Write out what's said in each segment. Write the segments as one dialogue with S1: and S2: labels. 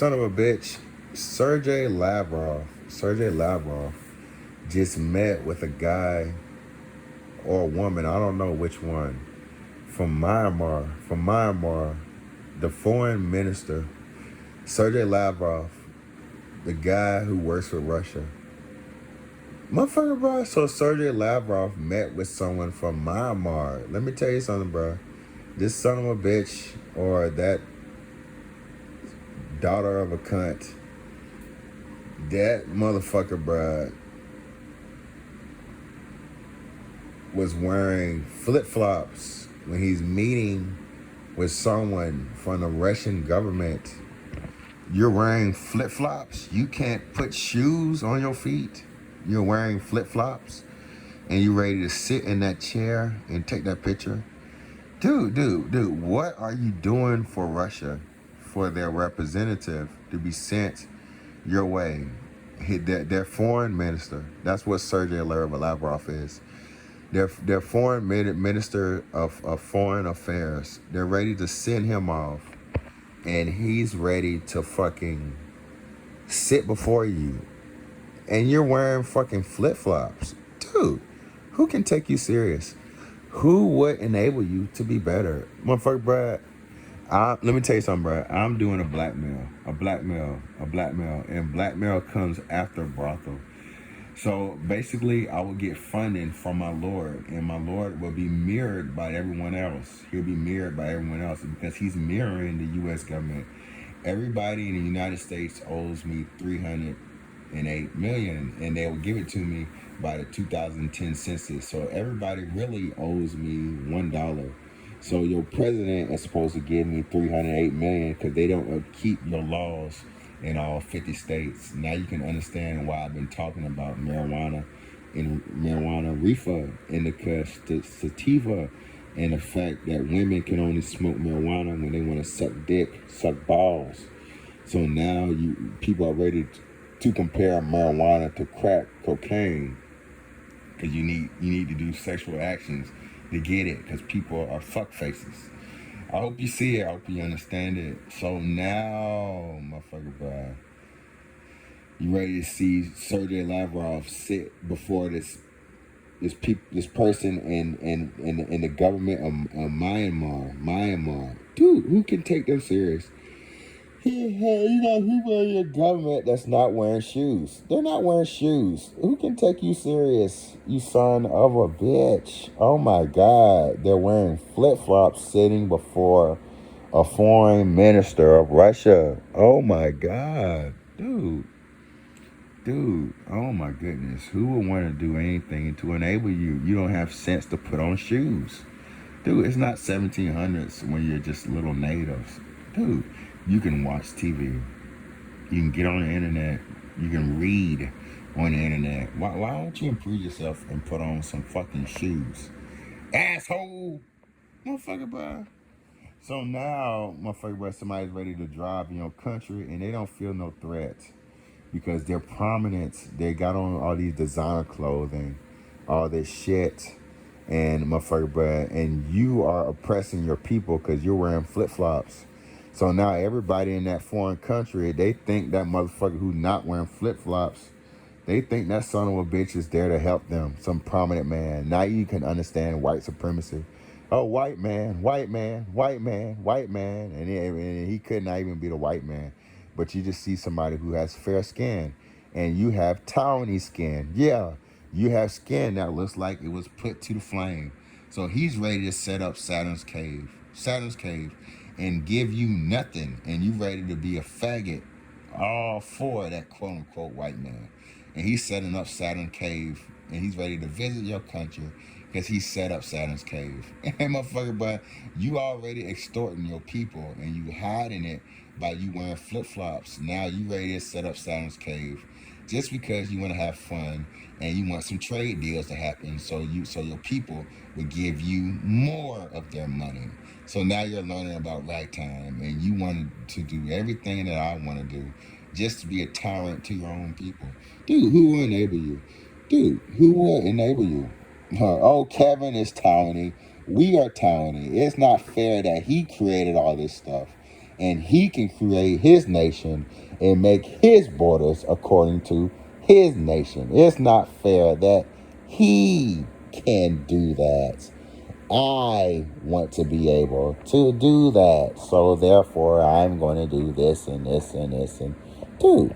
S1: son of a bitch, Sergey Lavrov just met with a guy or a woman, I don't know which one, from Myanmar, the foreign minister, Sergey Lavrov, the guy who works with Russia. Motherfucker, bro. So Sergey Lavrov met with someone from Myanmar. Let me tell you something, bro. This son of a bitch, or that daughter of a cunt, that motherfucker, bro, was wearing flip-flops when he's meeting with someone from the Russian government. You're wearing flip-flops? You can't put shoes on your feet? You're wearing flip-flops? And you ready to sit in that chair and take that picture? Dude, what are you doing for Russia, for their representative to be sent your way? Their foreign minister, that's what Sergey Lavrov is. Their foreign minister of foreign affairs. They're ready to send him off, and he's ready to fucking sit before you, and you're wearing fucking flip-flops. Dude, who can take you serious? Who would enable you to be better? Motherfucker, bruh, let me tell you something, bruh. I'm doing a blackmail, and blackmail comes after brothel. So basically, I will get funding from my Lord, and my Lord will be mirrored by everyone else. He'll be mirrored by everyone else because he's mirroring the U.S. government. Everybody in the United States owes me $308 million, and they will give it to me by the 2010 census. So everybody really owes me $1. So your president is supposed to give me $308 million because they don't keep your laws in all 50 states. Now you can understand why I've been talking about marijuana and marijuana reefer, indica, sativa, and the fact that women can only smoke marijuana when they want to suck dick, suck balls. So now people are ready to compare marijuana to crack cocaine, because you need to do sexual actions to get it, because people are fuck faces. I hope you see it. I hope you understand it. So now, motherfucker, bro, you ready to see Sergey Lavrov sit before this person in the government of Myanmar? Dude, who can take them serious? People in your government that's not wearing shoes. They're not wearing shoes. Who can take you serious, you son of a bitch? Oh my God. They're wearing flip-flops sitting before a foreign minister of Russia. Oh my God. Dude, oh my goodness. Who would want to do anything to enable you? You don't have sense to put on shoes. Dude, it's not 1700s when you're just little natives. Dude, you can watch TV. You can get on the internet. You can read on the internet. Why don't you improve yourself and put on some fucking shoes? Asshole! Motherfucker, bro. So now, motherfucker, bro, somebody's ready to drive in your country and they don't feel no threat because they're prominent. They got on all these designer clothing, all this shit. And motherfucker, bro, and you are oppressing your people because you're wearing flip-flops. So now everybody in that foreign country, they think that motherfucker who's not wearing flip-flops, they think that son of a bitch is there to help them, some prominent man. Now you can understand white supremacy. Oh, white man. And he could not even be the white man. But you just see somebody who has fair skin, and you have tawny skin. Yeah, you have skin that looks like it was put to the flame. So he's ready to set up Saturn's cave, and give you nothing, and you ready to be a faggot, all for that quote unquote white man. And he's setting up Saturn cave, and he's ready to visit your country because he set up Saturn's cave. And motherfucker, but you already extorting your people, and you hiding it by you wearing flip-flops. Now you ready to set up Saturn's cave just because you want to have fun and you want some trade deals to happen, so your people will give you more of their money. So now you're learning about ragtime, and you want to do everything that I want to do just to be a tyrant to your own people. Dude, who will enable you? Oh, Kevin is tyranny. We are tyranny. It's not fair that he created all this stuff, and he can create his nation and make his borders according to his nation. It's not fair that he can do that. I want to be able to do that. So therefore, I'm going to do this and this and this. And dude,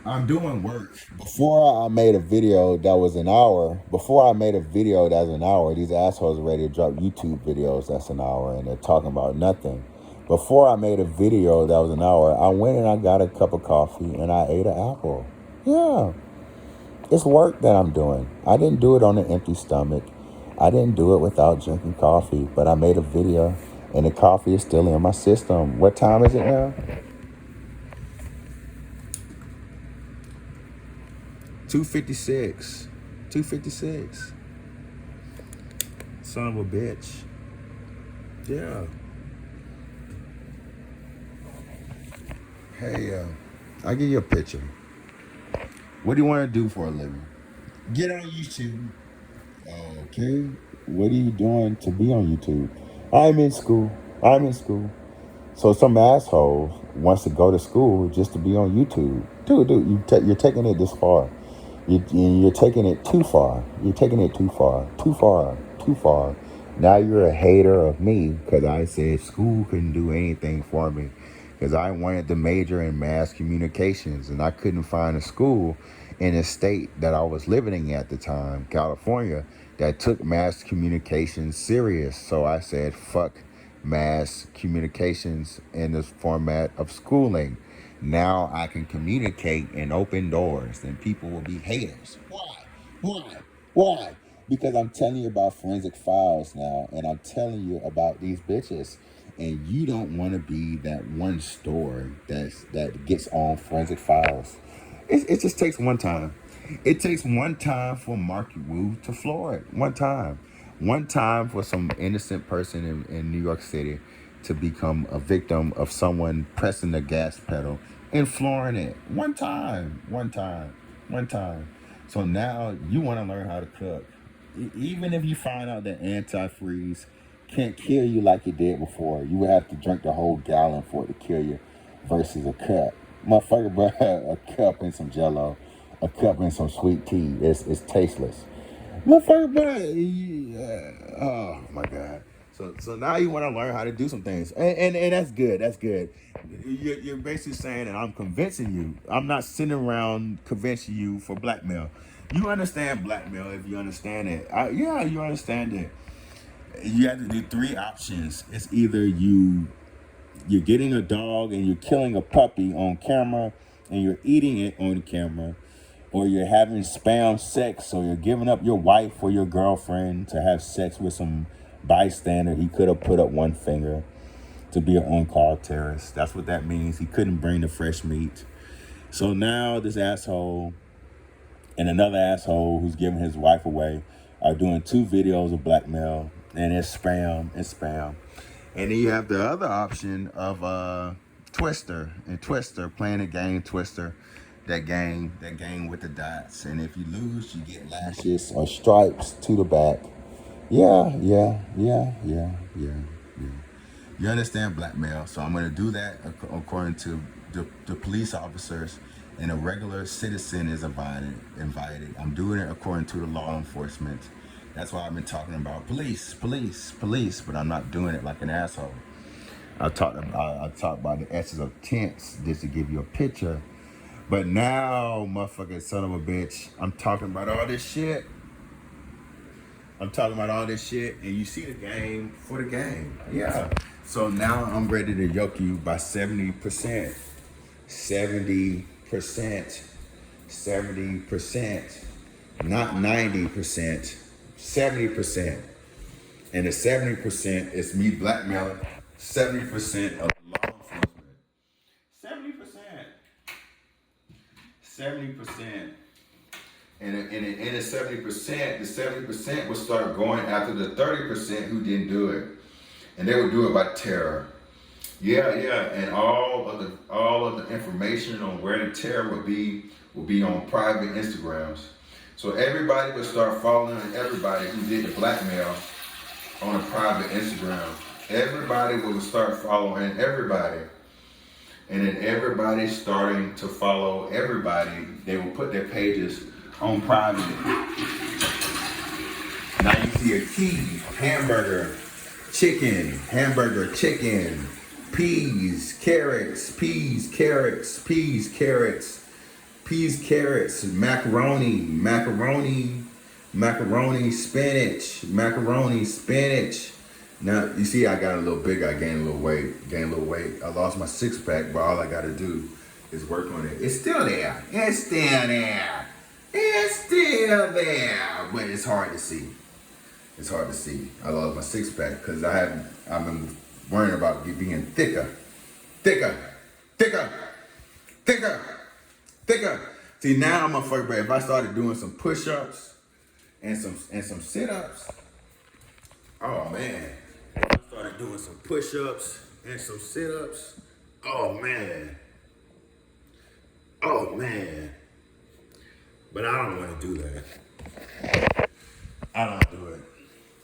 S1: I'm doing work. Before I made a video that was an hour, these assholes are ready to drop YouTube videos that's an hour and they're talking about nothing. Before I made a video that was an hour, I went and I got a cup of coffee and I ate an apple. Yeah. It's work that I'm doing. I didn't do it on an empty stomach. I didn't do it without drinking coffee, but I made a video and the coffee is still in my system. What time is it now? 2:56. 2:56. Son of a bitch. Yeah. Hey, I'll give you a picture. What do you want to do for a living? Get on YouTube. Okay. What are you doing to be on YouTube? I'm in school. So some asshole wants to go to school just to be on YouTube. Dude, you're taking it this far. You're taking it too far. You're taking it too far. Now you're a hater of me because I said school couldn't do anything for me. Because I wanted to major in mass communications and I couldn't find a school in the state that I was living in at the time, California, that took mass communications serious. So I said, fuck mass communications in this format of schooling. Now I can communicate and open doors and people will be haters. Why? Because I'm telling you about forensic files now and I'm telling you about these bitches. And you don't want to be that one story that gets on forensic files. It just takes one time. It takes one time for Marky Woo to floor it. One time. One time for some innocent person in New York City to become a victim of someone pressing the gas pedal and flooring it. One time. So now you want to learn how to cook. Even if you find out that antifreeze can't kill you like it did before, you would have to drink the whole gallon for it to kill you versus a cup. Motherfucker, bro, a cup and some Jello, a cup and some sweet tea. It's tasteless. Motherfucker, bro. Oh my God. So now you want to learn how to do some things, and that's good. That's good. You're basically saying that I'm convincing you. I'm not sitting around convincing you for blackmail. You understand blackmail if you understand it. Yeah, you understand it. You have to do three options. It's either you're getting a dog and you're killing a puppy on camera and you're eating it on camera, or you're having spam sex, so you're giving up your wife or your girlfriend to have sex with some bystander. He could have put up one finger to be an on-call terrorist. That's what that means. He couldn't bring the fresh meat. So now this asshole and another asshole who's giving his wife away are doing 2 videos of blackmail. And it's spam. And then you have the other option of Twister. And Twister, playing a game, Twister. That game with the dots. And if you lose, you get lashes or stripes to the back. Yeah. You understand blackmail. So I'm going to do that according to the police officers. And a regular citizen is invited. I'm doing it according to the law enforcement. That's why I've been talking about police, but I'm not doing it like an asshole. I talked about the essence of tense just to give you a picture. But now, motherfucking son of a bitch, I'm talking about all this shit. And you see the game for the game. Yeah. So now I'm ready to yoke you by 70%. 70%. Not 90%. 70%. And the 70% is me blackmailing 70% of law enforcement. 70%. And in the 70%, the 70% will start going after the 30% who didn't do it. And they would do it by terror. Yeah. And all of the information on where the terror will be on private Instagrams. So everybody would start following everybody who did the blackmail on a private Instagram. everybody will start following everybody. And then everybody starting to follow everybody. They will put their pages on private. Now you see a key, hamburger, chicken, peas, carrots, macaroni, spinach. Now, you see I got a little bigger, I gained a little weight. I lost my 6-pack, but all I gotta do is work on it. It's still there, but it's hard to see. I lost my 6-pack because I've been worrying about being thicker. See, now I'm a fuck, but if I started doing some push-ups and some sit-ups, oh man. If I started doing some push-ups and some sit-ups, oh man. But I don't want to do that. I don't do it.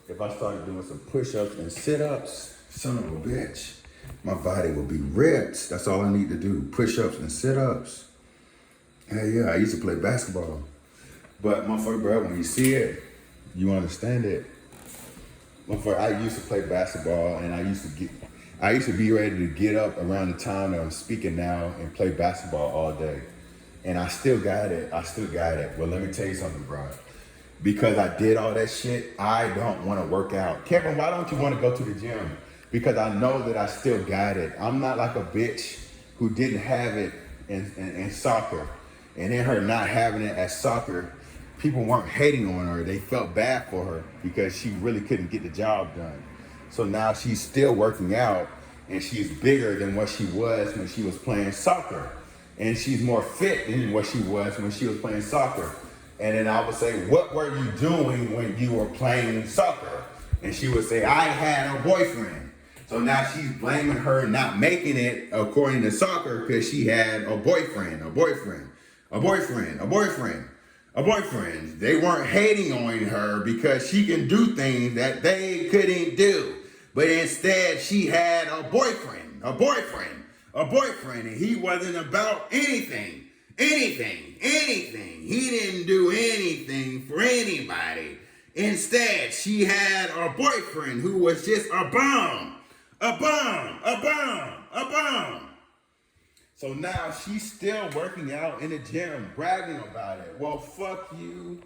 S1: If I started doing some push-ups and sit-ups, son of a bitch, my body will be ripped. That's all I need to do. Push-ups and sit-ups. Hell yeah, I used to play basketball. But motherfucker, bro, when you see it, you understand it. Motherfucker, I used to play basketball and I used to be ready to get up around the time that I'm speaking now and play basketball all day. And I still got it. Well, let me tell you something, bro. Because I did all that shit, I don't want to work out. Kevin, why don't you want to go to the gym? Because I know that I still got it. I'm not like a bitch who didn't have it in soccer. And in her not having it at soccer, people weren't hating on her. They felt bad for her because she really couldn't get the job done. So now she's still working out and she's bigger than what she was when she was playing soccer. And she's more fit than what she was when she was playing soccer. And then I would say, what were you doing when you were playing soccer? And she would say, I had a boyfriend. So now she's blaming her not making it according to soccer because she had a boyfriend. They weren't hating on her because she can do things that they couldn't do. But instead she had a boyfriend, and he wasn't about anything. He didn't do anything for anybody. Instead, she had a boyfriend who was just a bum. So now she's still working out in the gym, bragging about it. Well, fuck you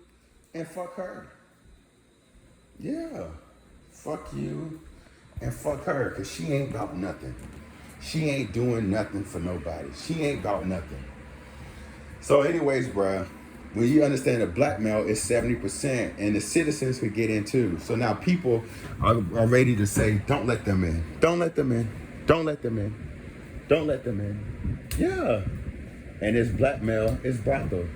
S1: and fuck her. Yeah, fuck you and fuck her, because she ain't about nothing. She ain't doing nothing for nobody. She ain't about nothing. So anyways, bruh, when you understand that blackmail is 70% and the citizens could get in too. So now people are ready to say, don't let them in. Yeah. And it's blackmail, it's brothel.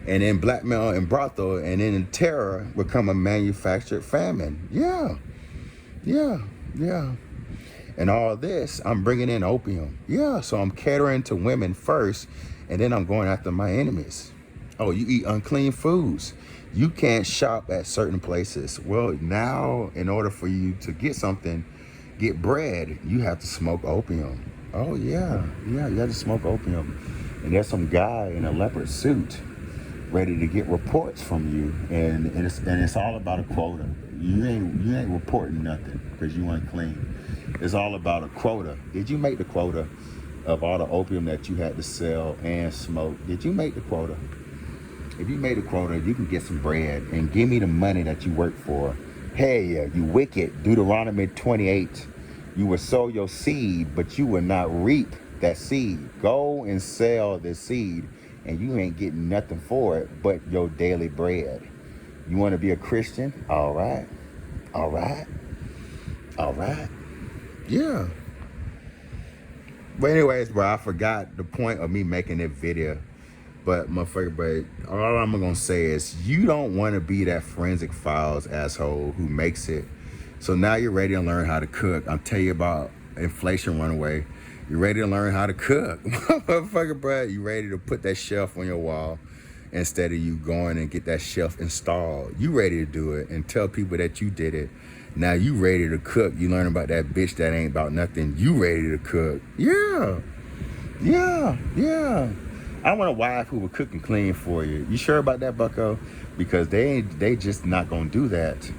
S1: And then blackmail and brothel and then terror become a manufactured famine. Yeah. And all this, I'm bringing in opium. Yeah, so I'm catering to women first, and then I'm going after my enemies. Oh, you eat unclean foods. You can't shop at certain places. Well, now, in order for you to get something, get bread, you have to smoke opium. Oh, yeah, you have to smoke opium. And there's some guy in a leopard suit ready to get reports from you, and it's all about a quota. You ain't reporting nothing because you unclean. It's all about a quota. Did you make the quota of all the opium that you had to sell and smoke? Did you make the quota? If you made a quota, you can get some bread and give me the money that you worked for. Hey, you wicked. Deuteronomy 28. You will sow your seed, but you will not reap that seed. Go and sell the seed, and you ain't getting nothing for it but your daily bread. You want to be a Christian? All right. Yeah. But anyways, bro, I forgot the point of me making that video. But motherfucker, all I'm gonna say is you don't want to be that Forensic Files asshole who makes it. So now you're ready to learn how to cook. I'm telling you about Inflation Runaway. You're ready to learn how to cook. Motherfucker, bro, you ready to put that shelf on your wall instead of you going and get that shelf installed. You ready to do it and tell people that you did it. Now you ready to cook. You learn about that bitch that ain't about nothing. You ready to cook. Yeah. I want a wife who will cook and clean for you. You sure about that, bucko? Because they just not gonna do that.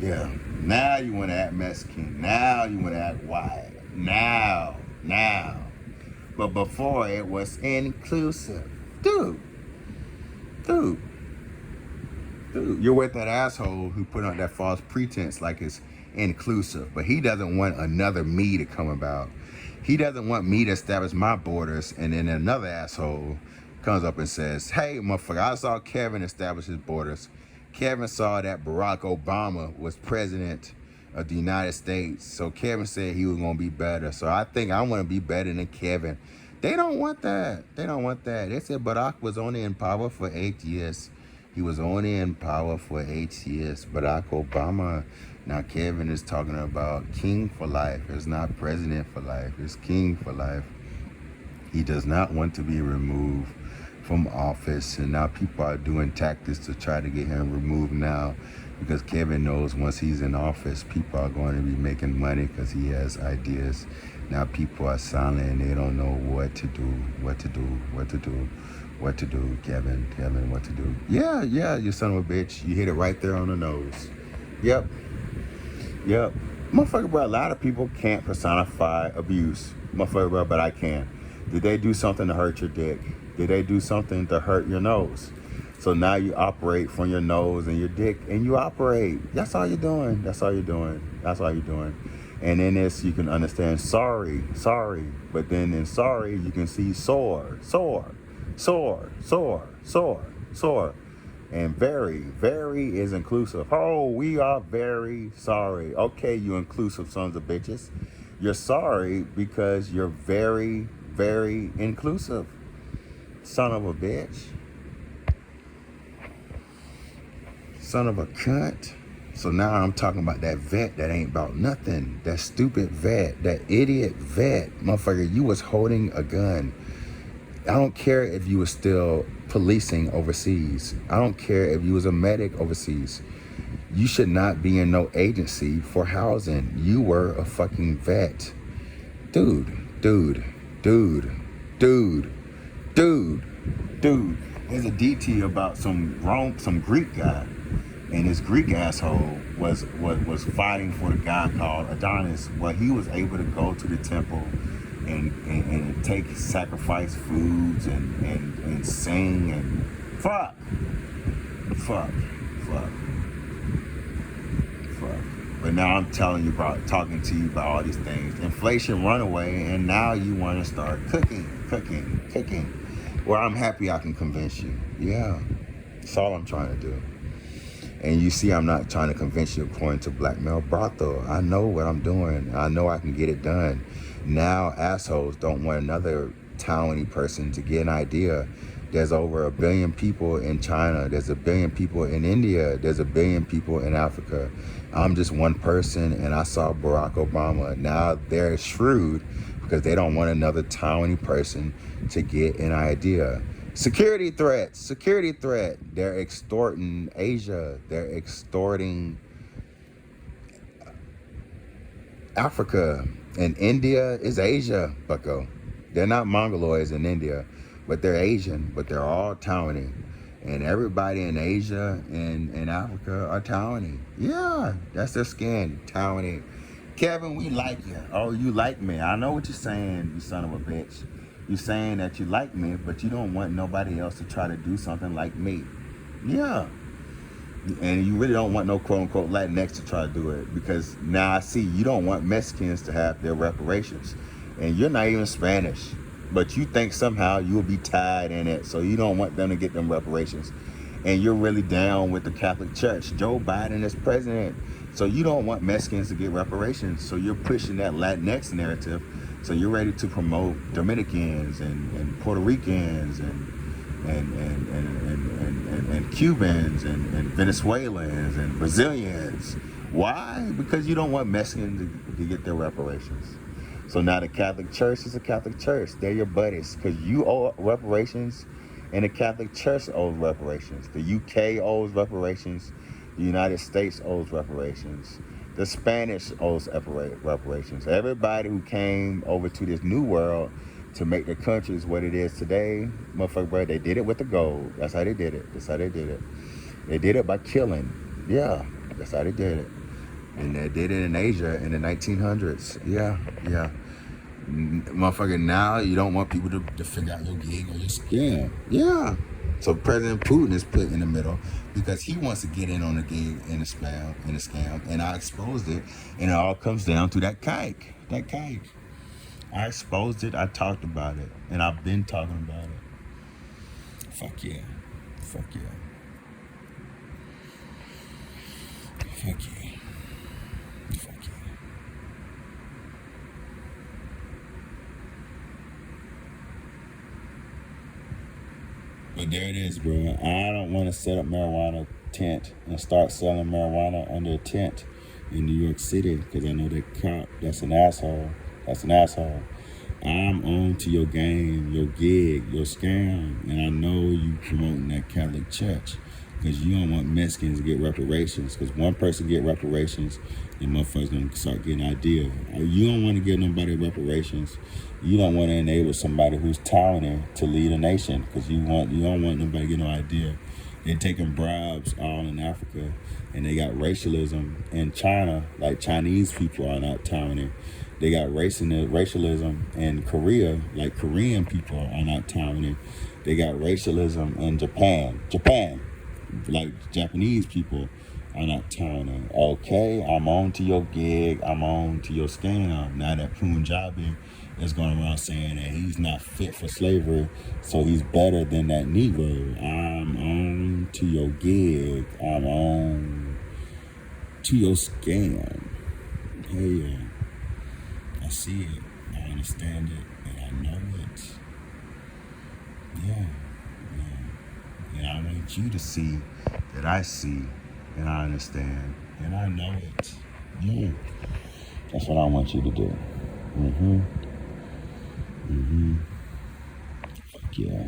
S1: Yeah. Now you want to act Mexican. Now you want to act white. Now. But before it was inclusive. Dude. You're with that asshole who put on that false pretense like it's inclusive. But he doesn't want another me to come about. He doesn't want me to establish my borders, and then another asshole comes up and says, hey, motherfucker, I saw Kevin establish his borders. Kevin saw that Barack Obama was president of the United States. So Kevin said he was going to be better. So I think I want to be better than Kevin. They don't want that. They said Barack was only in power for 8 years. He was only in power for 8 years. Barack Obama. Now Kevin is talking about king for life. It's not president for life. It's king for life. He does not want to be removed from office, and now people are doing tactics to try to get him removed now, because Kevin knows once he's in office, people are going to be making money because he has ideas. Now people are silent and they don't know what to do, Kevin, what to do. Yeah, you son of a bitch. You hit it right there on the nose. Yep. Motherfucker, bro, a lot of people can't personify abuse. Motherfucker, bro, but I can. Did they do something to hurt your dick? Did they do something to hurt your nose? So now you operate from your nose and your dick, and you operate. That's all you're doing. And in this, you can understand sorry. But then in sorry, you can see sore. And very is inclusive. Oh, we are very sorry. Okay, you inclusive sons of bitches. You're sorry because you're very inclusive. Son of a bitch. Son of a cunt. So now I'm talking about that vet that ain't about nothing. That stupid vet. That idiot vet. Motherfucker, you was holding a gun. I don't care if you was still policing overseas. I don't care if you was a medic overseas. You should not be in no agency for housing. You were a fucking vet. Dude. There's a DT about some Greek guy, and this Greek asshole was fighting for the guy called Adonis. Well, he was able to go to the temple and take sacrifice foods and sing and fuck. But now I'm talking to you about all these things. Inflation runaway, and now you want to start cooking. Well, I'm happy I can convince you. Yeah, that's all I'm trying to do. And you see, I'm not trying to convince you according to blackmail brothel. I know what I'm doing. I know I can get it done. Now assholes don't want another Taiwanese person to get an idea. There's over 1 billion people in China. There's 1 billion people in India. There's 1 billion people in Africa. I'm just one person, and I saw Barack Obama. Now they're shrewd because they don't want another Taiwanese person to get an idea. Security threat. They're extorting Asia. They're extorting Africa. And India is Asia, bucko. They're not Mongoloids in India, but they're Asian, but they're all Taiwanese. And everybody in Asia and Africa are Taiwanese. Yeah, that's their skin, Taiwanese. Kevin, we like you. Oh, you like me. I know what you're saying, you son of a bitch. You're saying that you like me, but you don't want nobody else to try to do something like me. Yeah. And you really don't want no quote-unquote Latinx to try to do it, because now I see you don't want Mexicans to have their reparations. And you're not even Spanish, but you think somehow you'll be tied in it, so you don't want them to get them reparations. And you're really down with the Catholic Church. Joe Biden is president, so you don't want Mexicans to get reparations, so you're pushing that Latinx narrative. So you're ready to promote Dominicans and Puerto Ricans and Cubans and Venezuelans and Brazilians. Why? Because you don't want Mexicans to get their reparations. So now the Catholic Church is a Catholic Church. They're your buddies, because you owe reparations And the Catholic Church owes reparations. The UK owes reparations. The United States owes reparations. The Spanish owes reparations. Everybody who came over to this new world to make the countries what it is today, motherfucker, bro, they did it with the gold. That's how they did it. That's how they did it. They did it by killing. Yeah, that's how they did it. And they did it in Asia in the 1900s. Yeah. Motherfucker, now you don't want people to figure out your gig or your scam. Yeah. So President Putin is put in the middle because he wants to get in on the gig and the scam. And I exposed it, and it all comes down to that kike. I exposed it, I talked about it, and I've been talking about it. Fuck yeah. Fuck yeah. But there it is, bro. I don't want to set up marijuana tent and start selling marijuana under a tent in New York City because I know that cop, that's an asshole. I'm on to your game, your gig, your scam, and I know you promoting that Catholic Church because you don't want Mexicans to get reparations because one person get reparations and motherfuckers gonna start getting ideas. You don't want to give nobody reparations. You don't want to enable somebody who's talented to lead a nation because you don't want nobody to get no idea. They're taking bribes all in Africa, and they got racialism in China, like Chinese people are not talented. They got racialism in Korea, like Korean people are not talented. They got racialism in Japan, like Japanese people are not talented. Okay, I'm on to your gig, I'm on to your scam. Now that Punjabi is going around saying that he's not fit for slavery, so he's better than that Negro. I'm on to your gig. I'm on to your scam. Hey, yeah. I see it. I understand it. And I know it. Yeah. And I want you to see that I see and I understand and I know it. Yeah. That's what I want you to do. Fuck yeah.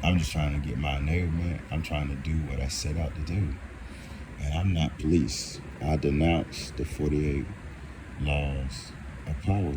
S1: I'm just trying to get my enablement. I'm trying to do what I set out to do. And I'm not police. I denounce the 48 laws of power.